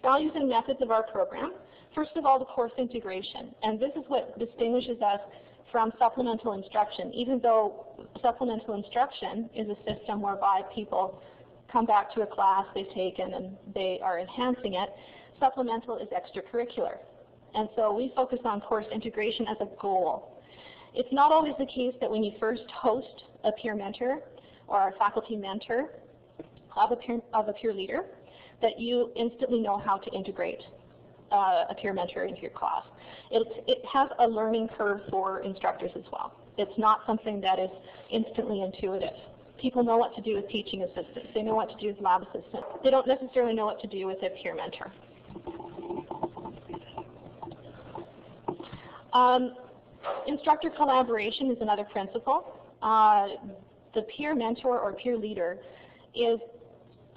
Values and methods of our program. First of all, the course integration. And this is what distinguishes us from supplemental instruction. Even though supplemental instruction is a system whereby people come back to a class they've taken and they are enhancing it, supplemental is extracurricular. And so we focus on course integration as a goal. It's not always the case that when you first host a peer mentor or a faculty mentor of a peer leader, that you instantly know how to integrate a peer mentor into your class. It has a learning curve for instructors as well. It's not something that is instantly intuitive. People know what to do with teaching assistants. They know what to do with lab assistants. They don't necessarily know what to do with a peer mentor. Instructor collaboration is another principle. The peer mentor or peer leader is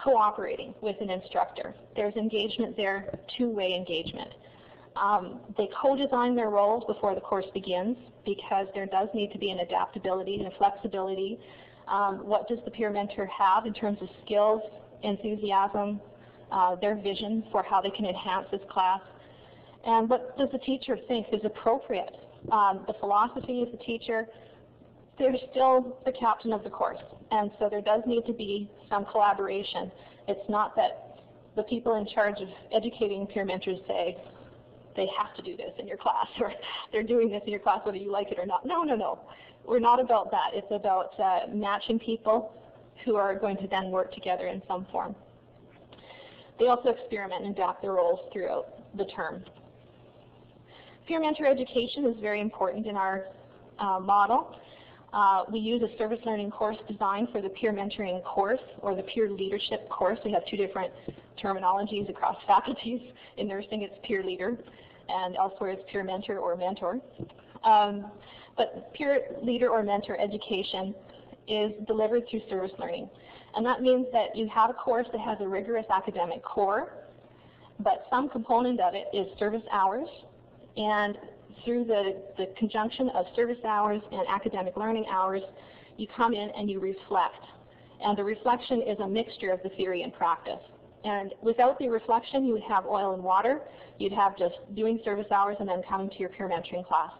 cooperating with an instructor. There's engagement there, two-way engagement. They co-design their roles before the course begins because there does need to be an adaptability and a flexibility. What does the peer mentor have in terms of skills, enthusiasm, their vision for how they can enhance this class? And what does the teacher think is appropriate? The philosophy of the teacher, they're still the captain of the course. And so there does need to be some collaboration. It's not that the people in charge of educating peer mentors say, they have to do this in your class, or they're doing this in your class whether you like it or not. No, no, no. We're not about that. It's about matching people who are going to then work together in some form. They also experiment and adapt their roles throughout the term. Peer mentor education is very important in our model. We use a service learning course design for the peer mentoring course or the peer leadership course. We have two different terminologies across faculties. In nursing, it's peer leader, and elsewhere it's peer mentor or mentor. But peer leader or mentor education is delivered through service learning. And that means that you have a course that has a rigorous academic core, but some component of it is service hours. And through the conjunction of service hours and academic learning hours, you come in and you reflect. And the reflection is a mixture of the theory and practice. And without the reflection, you would have oil and water. You'd have just doing service hours and then coming to your peer mentoring class.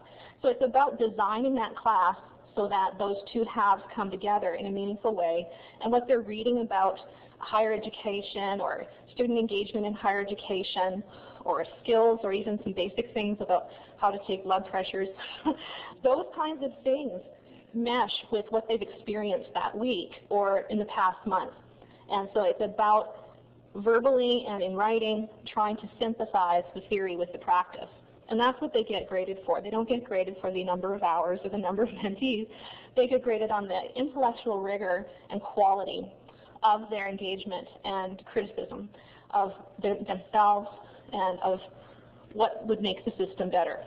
So it's about designing that class so that those two halves come together in a meaningful way. And what they're reading about higher education or student engagement in higher education or skills or even some basic things about how to take blood pressures, those kinds of things mesh with what they've experienced that week or in the past month. And so it's about verbally and in writing trying to synthesize the theory with the practice. And that's what they get graded for. They don't get graded for the number of hours or the number of mentees. They get graded on the intellectual rigor and quality of their engagement and criticism of themselves and of what would make the system better.